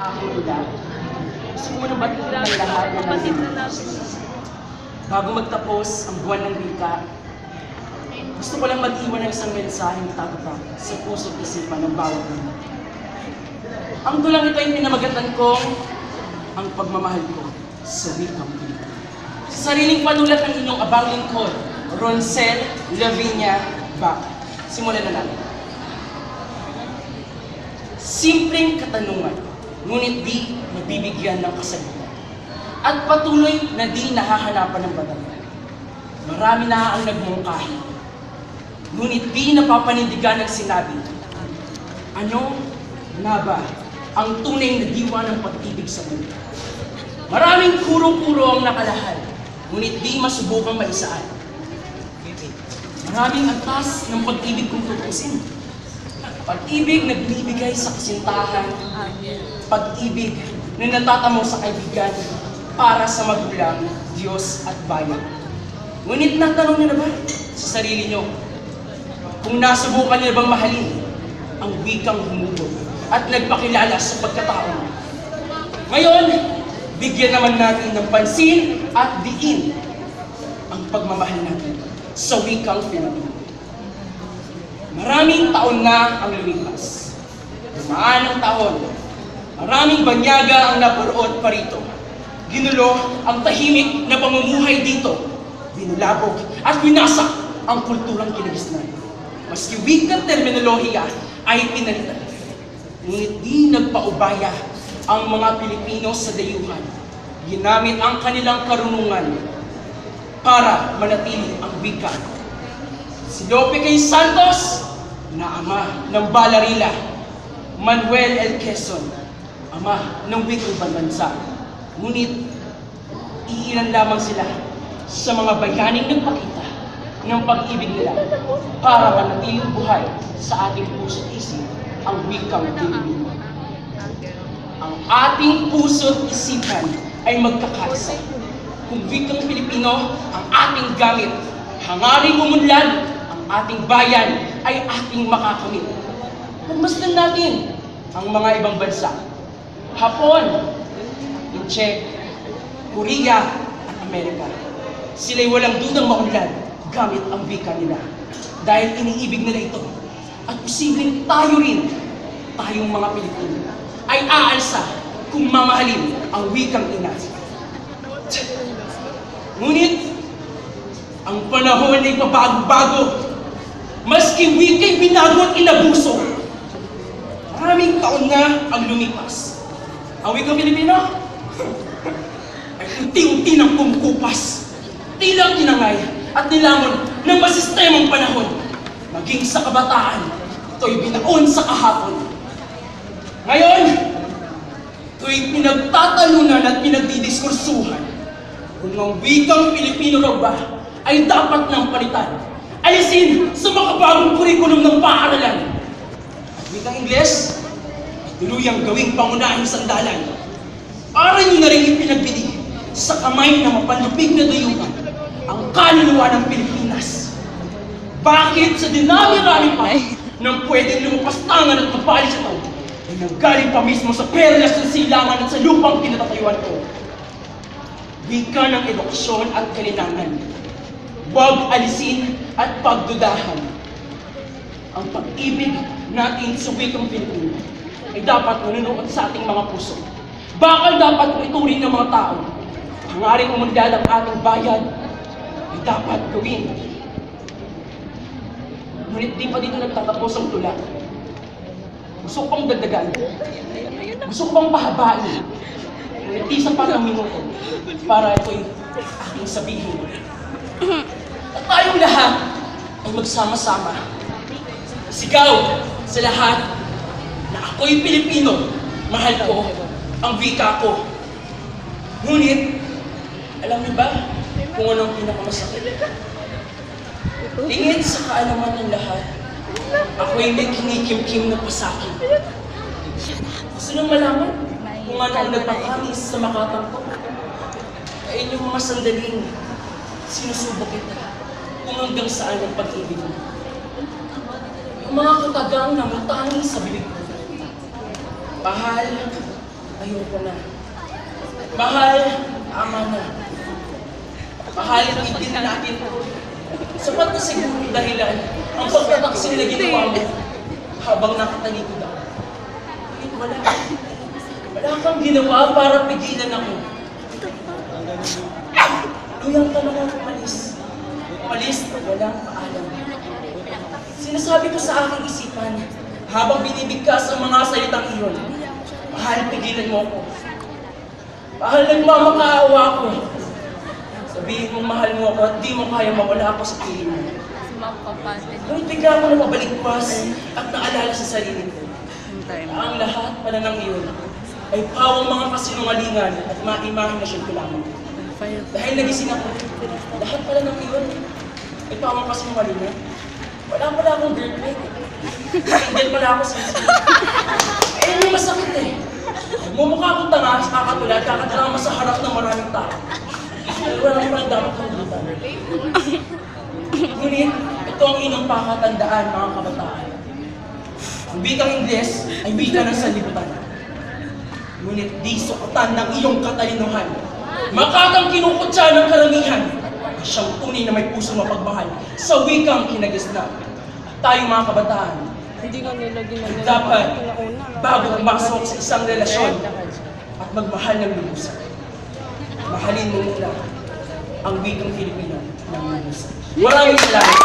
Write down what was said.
Aking ina, gusto ko muna batiin ng lahat na nandito. Bago magtapos ang buwan ng wika, gusto ko lang mag-iwan ng isang mensaheng tatatag sa puso't isipan ng bawat mga. Ang dulang ito ay pinamagatan ko ang pagmamahal ko sa wikang Pilipino. Sa sariling panulat ng inyong abang lingkod, Roncel Lavinia Baca. Simulan na natin. Simpleng katanungan, ngunit di nabibigyan ng kasagutan. At patuloy na di nahahanapan ng batayan. Marami na ang nagmungkahi, ngunit di napapanindigan ng sinabi. Ano nga ba ang tunay na diwa ng pag-ibig sa mundo? Maraming kuro-kuro ang nakalahal, ngunit di masubukang maisaan. Maraming antas ng pag-ibig kung tutusin. Pag-ibig na binibigay sa kasintahan, pag-ibig na natatamo sa kaibigan para sa magulang, Diyos at bayan. Ngunit natanong niyo na ba sa sarili niyo kung nasubukan niyo na bang mahalin ang wikang humubog at nagpakilala sa pagkatao? Ngayon, bigyan naman natin ng pansin at diin ang pagmamahal natin sa wikang Pilipino. Maraming taon na ang lumipas. Dumaan ang taon. Maraming banyaga ang napuroot pa rito. Ginulo ang tahimik na pamumuhay dito. Binulabog at winasak ang kulturang kinagisnan. Maski wikang terminolohiya ay pinalitan. Ngunit di nagpaubaya ang mga Pilipino sa dayuhan. Ginamit ang kanilang karunungan para manatili ang wika. Si Lope K. Santos, na ama ng Balarila, Manuel L. Quezon, ama ng wikang banbansa. Ngunit, iilan lamang sila sa mga bayaning nagpakita ng pag-ibig nila para manatiling buhay sa ating puso't isip ang wikang Pilipino. Ang ating puso't isipan ay magkakaisa. Kung wikang Pilipino ang ating gamit, hangaring umunlad ang ating bayan ay ating makakamit. Pagmasdan natin ang mga ibang bansa. Hapon, Czech, Korea at Amerika. Sila'y walang dudang maunlad gamit ang wika nila. Dahil iniibig nila ito. At posibleng tayo rin, tayong mga Pilipino, ay aalsa kung mamahalin ang wikang ina. Ngunit, ang panahon ay pabago-bago. Maski wika'y binago at inabuso. Maraming taon na ang lumipas. Ang wikang Pilipino ay unti-unti ng kumukupas. Tilang tinangay at nilamon ng masistemang panahon. Maging sa kabataan, ito'y binaon sa kahapon. Ngayon, ito'y pinagtatalunan at pinagdidiskursuhan kung ang wikang Pilipino raw ba ay dapat ng palitan. Alisin sa makabagong kurikulum ng paaralan. At wikang Ingles, tuluyang gawing pangunahing sandalan. Para nyo na rin ipinagbili sa kamay ng mapanlupig na dayuhan ang kaluluwa ng Pilipinas. Bakit sa dinami-rami pa ng pwedeng lumapastangan at mapalis ito ay nanggaling pa mismo sa perlas ng silangan at sa lupang pinatatayuan ko? Wika ng edukasyon at kalinangan. Huwag alisin at pagdudahan. Ang pag-ibig natin sa wikang Pilipino ay dapat manunuot sa ating mga puso. Bakal dapat ituring ng mga tao. Hangaring umunlad ang ating bayan ay dapat gawin. Ngunit di pa dito nagtatapos ang tula. Gusto ko pang dagdagan. Gusto ko pang pahabain. Ngunit di sa parang minuto para ito'y aking sabihin. At tayong lahat ay magsama-sama. Sigaw sa lahat na ako'y Pilipino, mahal ko ang wika ko. Ngunit, alam niyo ba kung anong pinakamasakit? Tingin sa kaalaman ng lahat, ako'y may kinikim-kim na pasakit. Gusto nang malaman kung ano ang nagpapangis sa makatang ko? Ay inyong mga sandaling sinusubok kita kung hanggang saan ang pag-ibig mo. Yung mga katagang namutangi sa bibig ko. Mahal ayoko na. Mahal, tama na. Mahalin din natin. Sapat na siguro dahilan ang pagkakaksin na ginawa mo habang nakatalikod ako. Kahit wala kang ginawa para pigilan ako. Luyang ka naman umalis. Umalis na walang paalam. Sinasabi ko sa aking isipan habang binibigkas ang mga salitang iyon. Mahal, pigilan mo ako. Mahal, nagmamakaawa ako. Sabihin mong mahal mo ako at di mo kaya mawala ako sa piling mo. Ngunit bigla ako na mabalikwas at naalala sa sarili ko. Ang lahat pala ng iyon ay pawang mga kasinungalingan at mga imahinasyon ko lamang. Dahil nagising ako, lahat pala ng iyon ay pawang kasinungalingan. Wala pala akong girlfriend. Hindi pala ako sinisip. Eh, may masakit eh. Mumukha akong tanga, kakatulad, kakadrama sa harap ng maraming tao. Pero walang parang dapat kong lutan. Ngunit, ito ang inyong pakatandaan, mga kabataan. Ang wikang Ingles ay wika ng sanlibutan. Ngunit di sukutan ng iyong katalinuhan. Makatang kinukutsa ng karamihan. Ay siyang tunay na may puso mapagmahal sa wikang kinagisna. At tayo mga kabataan, dapat bago pumasok sa isang relasyon at magmahal ng lubusan, mahalin mo muna ang wikang Filipino ng lubusan. Maraming salamat!